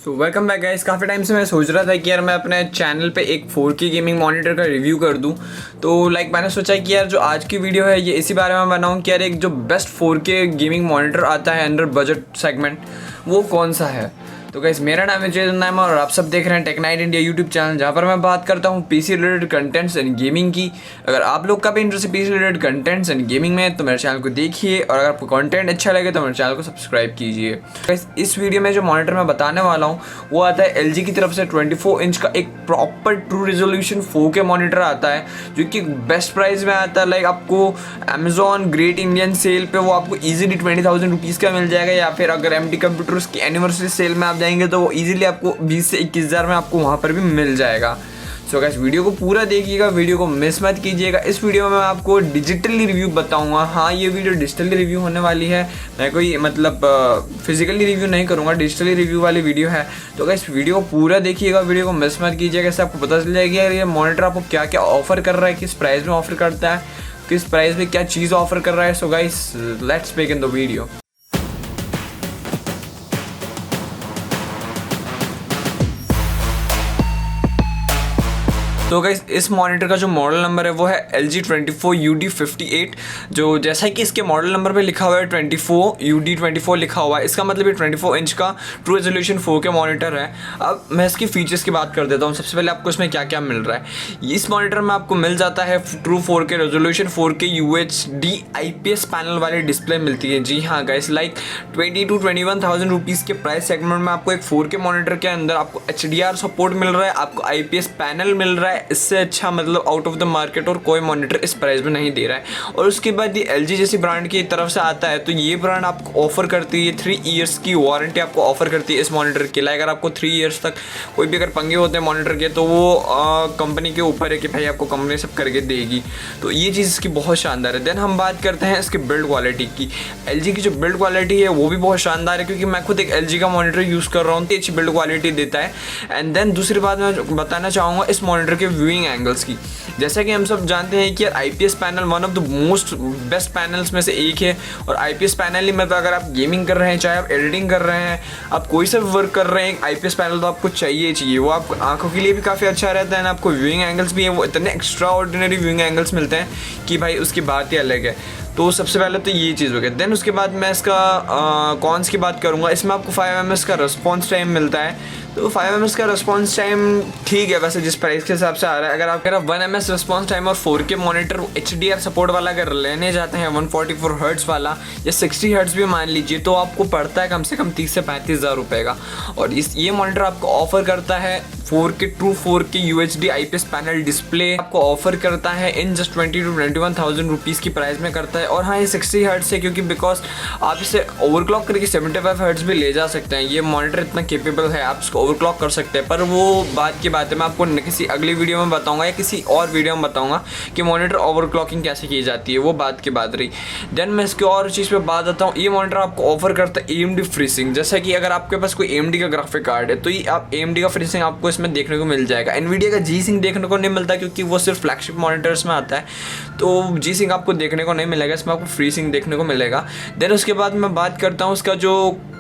तो welcome back guys. काफ़ी time से मैं सोच रहा था कि यार मैं अपने चैनल पे एक 4K गेमिंग मॉनिटर का रिव्यू कर दूं। तो मैंने सोचा कि यार जो आज की वीडियो है ये इसी बारे में बनाऊं कि यार एक जो बेस्ट 4K गेमिंग मॉनिटर आता है अंडर बजट सेगमेंट वो कौन सा है। तो गाइस मेरा नाम है जय नाम और आप सब देख रहे हैं Tech Night India YouTube channel, जहाँ पर मैं बात करता हूँ PC related contents and gaming की। अगर आप लोग का भी इंटरेस्ट है PC related contents and gaming में तो मेरे चैनल को देखिए, और अगर आपको कंटेंट अच्छा लगे तो मेरे चैनल को सब्सक्राइब कीजिए। गाइस इस वीडियो में जो मॉनिटर मैं बताने वाला हूँ वो आता है LG की तरफ से 24 इंच का एक proper true resolution 4K monitor आता है, जो कि बेस्ट प्राइस में आता है। आपको अमेजॉन ग्रेट इंडियन सेल पे वो आपको ईजिली 20,000 रुपीज़ का मिल जाएगा, या फिर अगर MT कंप्यूटर्स की एनिवर्सरी सेल में आप जाएंगे तो वो ईजिली आपको 20 से 21,000 में आपको वहाँ पर भी मिल जाएगा। सो गाइस वीडियो को पूरा देखिएगा, वीडियो को मिस मत कीजिएगा। इस वीडियो में मैं आपको डिजिटली रिव्यू बताऊंगा। हाँ, ये वीडियो डिजिटली रिव्यू होने वाली है, मैं कोई फिजिकली रिव्यू नहीं करूँगा, डिजिटली रिव्यू वाली वीडियो है। तो गाइस वीडियो को पूरा देखिएगा, वीडियो को मिस मत कीजिएगा, इससे आपको पता चल जाएगा यार ये मॉनिटर आपको क्या क्या ऑफर कर रहा है, किस प्राइस में ऑफर करता है, किस प्राइस में क्या चीज़ ऑफर कर रहा है। So guys let's begin the video. तो गाइस इस मॉनिटर का जो मॉडल नंबर है वो है LG24UD58, जो जैसा कि इसके मॉडल नंबर पे लिखा हुआ है 24UD24 लिखा हुआ है, इसका मतलब ये 24 इंच का ट्रू रेजोल्यूशन 4K मॉनिटर है। अब मैं इसकी फीचर्स की बात कर देता हूँ। सबसे पहले आपको इसमें क्या क्या मिल रहा है। इस मॉनिटर में आपको मिल जाता है true 4K resolution 4K UHD IPS panel वाली डिस्प्ले मिलती है। जी हाँ गाइस, 20 to 21,000 रुपीज़ के प्राइस सेगमेंट में आपको एक 4K मॉनिटर के अंदर आपको HDR सपोर्ट मिल रहा है, आपको IPS पैनल मिल रहा है। इससे अच्छा आउट ऑफ द मार्केट और कोई मॉनिटर इस प्राइस में नहीं दे रहा है। और उसके बाद ये LG जैसी ब्रांड की तरफ से आता है, तो ये ब्रांड आपको ऑफर करती है 3 इयर्स की वारंटी आपको ऑफर करती है इस मॉनिटर के लिए। अगर आपको 3 इयर्स तक कोई भी अगर पंगे होते हैं मॉनिटर के तो वो कंपनी के ऊपर है कि भाई आपको कंपनी सब करके देगी। तो ये चीज़ इसकी बहुत शानदार है। देन हम बात करते हैं इसकी बिल्ड क्वालिटी की। LG की जो बिल्ड क्वालिटी है वो भी बहुत शानदार है, क्योंकि मैं खुद एक LG का मॉनिटर यूज़ कर रहा हूँ तो अच्छी बिल्ड क्वालिटी देता है। एंड देन दूसरी बात मैं बताना चाहूँगा इस मॉनिटर के व्यूइंग एंगल्स की। जैसा कि हम सब जानते हैं कि यार IPS panel one of the most best panels में से एक है, और IPS पैनल ही अगर आप गेमिंग कर रहे हैं, चाहे आप एडिटिंग कर रहे हैं, आप कोई सा भी वर्क कर रहे हैं, IPS पैनल तो आपको चाहिए। वो आपको आंखों के लिए भी काफ़ी अच्छा रहता है, आपको व्यूइंग एंगल्स भी है वो इतने एक्स्ट्रा ऑर्डिनरी व्यूइंग एंगल्स मिलते हैं कि भाई उसकी बात ही अलग है। तो सबसे पहले तो ये चीज़ हो गया। देन उसके बाद मैं इसका कॉन्स की बात करूँगा। इसमें आपको 5 ms का रिस्पॉन्स टाइम मिलता है। तो 5 ms का रिस्पॉन्स टाइम ठीक है वैसे जिस प्राइस के हिसाब से आ रहा है। अगर आप 1 ms रिस्पॉन्स टाइम और 4K मॉनिटर HDR सपोर्ट वाला अगर लेने जाते हैं 144 हर्ट्ज़ वाला या 60 हर्ट्ज़ भी मान लीजिए, तो आपको पड़ता है कम से कम 30 से 35,000 रुपये का। और ये मॉनिटर आपको ऑफर करता है 4K true 4K UHD IPS panel display आपको ऑफर करता है इन जस्ट 20 to 21,000 रुपीज़ की प्राइस में करता है। और हाँ, ये 60 हर्ट्ज़ है क्योंकि बिकॉज आप इसे ओवरक्लॉक करके 75 हर्ट्ज़ भी ले जा सकते हैं। ये मॉनिटर इतना केपेबल है, आप इसको ओवरक्लॉक कर सकते हैं। पर वो बात की बात है, मैं आपको किसी अगली वीडियो में बताऊंगा या किसी और वीडियो में बताऊंगा कि मॉनिटर ओवरक्लॉकिंग कैसे की जाती है, वो बात की बात रही। देन मैं इसकी और चीज़ पे बात आता हूँ। ये मॉनिटर आपको ऑफर करता है AMD फ्रीसिंग। जैसा कि अगर आपके पास कोई AMD का ग्राफिक कार्ड है तो ये आप AMD का फ्रीसिंग आपको इसमें देखने को मिल जाएगा। NVIDIA का G-Sync देखने को नहीं मिलता क्योंकि वो सिर्फ फ्लैगशिप मॉनिटर्स में आता है, तो G-Sync आपको देखने को नहीं मिलेगा, इसमें आपको फ्रीसिंग देखने को मिलेगा। देन उसके बाद मैं बात करता हूँ उसका जो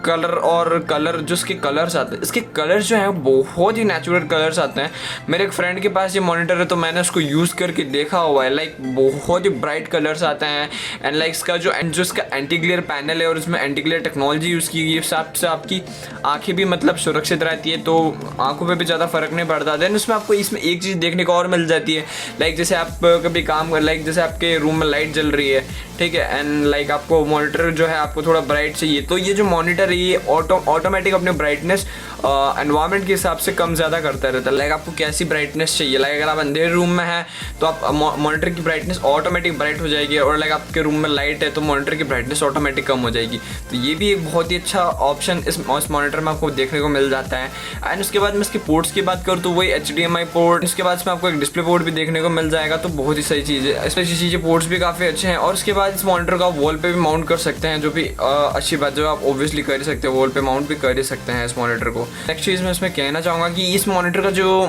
कलर जो इसके कलर्स आते हैं, इसके कलर्स जो हैं बहुत ही नेचुरल कलर्स आते हैं। मेरे एक फ्रेंड के पास ये मॉनिटर है तो मैंने उसको यूज़ करके देखा हुआ है। बहुत ही ब्राइट कलर्स आते हैं। एंड इसका जो इसका एंटी ग्लेयर पैनल है और इसमें एंटी ग्लेयर टेक्नोलॉजी यूज़ की गई है, से आपकी आँखें भी सुरक्षित रहती है, तो आँखों पर भी ज़्यादा फर्क नहीं पड़ता। देन उसमें आपको इसमें एक चीज़ देखने को और मिल जाती है, जैसे आप कभी काम कर जैसे आपके रूम में लाइट जल रही है, ठीक है, एंड आपको मॉनिटर जो है आपको थोड़ा ब्राइट चाहिए, तो ये जो मॉनिटर है ये ऑटोमेटिक अपने ब्राइटनेस एनवायरनमेंट के हिसाब से कम ज़्यादा करता रहता है। आपको कैसी ब्राइटनेस चाहिए, अगर आप अंधेरे रूम में हैं तो आप मॉनिटर की ब्राइटनेस ऑटोमेटिक ब्राइट हो जाएगी, और आपके रूम में लाइट है तो मॉनिटर की ब्राइटनेस ऑटोमेटिक कम हो जाएगी। तो ये भी एक बहुत ही अच्छा ऑप्शन इस मॉनिटर में आपको देखने को मिल जाता है। एंड उसके बाद मैं इसकी पोर्ट्स की बात करूँ तो वही HDMI पोर्ट, उसके बाद इसमें आपको एक डिस्प्ले पोर्ट भी देखने को मिल जाएगा, तो बहुत ही सही चीज़ है। इसमें चीज़ें पोर्ट्स भी काफ़ी अच्छे हैं। और उसके बाद इस मॉनिटर का वॉल पे भी माउंट कर सकते हैं, जो भी अच्छी बात जो आप ऑब्वियसली कर ही सकते हैं, वॉल पे माउंट भी कर ही सकते हैं इस मॉनिटर को। नेक्स्ट चीज़ मैं इसमें कहना चाहूँगा कि इस मॉनिटर का जो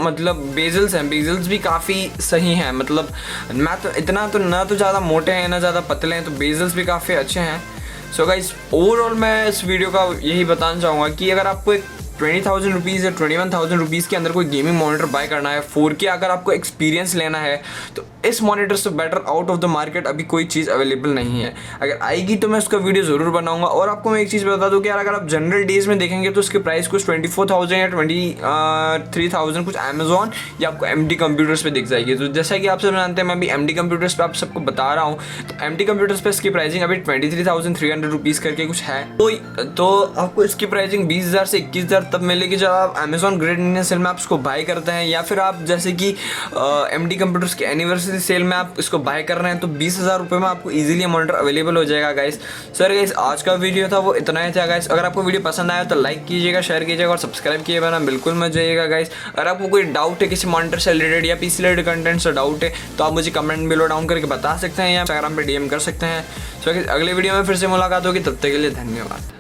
बेजल्स हैं, बेजल्स भी काफ़ी सही हैं। मैं तो इतना तो ना तो ज़्यादा मोटे हैं ना ज़्यादा पतले हैं, तो बेजल्स भी काफ़ी अच्छे हैं। सो गाइस ओवरऑल मैं इस वीडियो का यही बताना चाहूँगा कि अगर आपको एक 20,000 रुपीज़ या 21,000 रुपीज़ के अंदर कोई गेमिंग मॉनिटर बाय करना है 4K अगर आपको एक्सपीरियंस लेना है तो इस मॉनिटर से better out of the market अभी कोई चीज़ अवेलेबल नहीं है। अगर आएगी तो मैं उसका वीडियो ज़रूर बनाऊंगा। और आपको मैं एक चीज़ बता दूं कि यार अगर आप जनरल डेज में देखेंगे तो उसके प्राइस कुछ 24,000 या 23,000 कुछ अमेजॉन या आपको MD कंप्यूटर्स पे दिख जाएगी। तो जैसा कि आप सब जानते हैं मैं अभी MD कंप्यूटर्स पे आप सबको बता रहा हूँ, तो MD कंप्यूटर्स पे इसकी प्राइसिंग अभी 23,300 रुपीज़ करके कुछ है। तो आपको इसकी प्राइसिंग 20,000 से 21,000 तब मिलेगी जब आप अमेजॉन ग्रेट इंडियन सेल में आप इसको बाय करते हैं, या फिर आप जैसे कि MD कंप्यूटर्स के एनिवर्सरी सेल में आप इसको बाय कर रहे हैं तो 20,000 रुपये में आपको इजीली मॉनिटर अवेलेबल हो जाएगा गाइस। सर गाइस आज का वीडियो था वो इतना ही था गाइस। अगर आपको वीडियो पसंद आया तो लाइक कीजिएगा, शेयर कीजिएगा और सब्सक्राइब किए बिना बिल्कुल मत जाइएगा गाइस। अगर आपको कोई डाउट है किसी मॉनिटर से रिलेटेड या PC रिलेटेड कंटेंट से डाउट है तो आप मुझे कमेंट बिलो डाउन करके बता सकते हैं या इंस्टाग्राम पे DM कर सकते हैं। सो अगले वीडियो में फिर से मुलाकात होगी, तब तक के लिए धन्यवाद।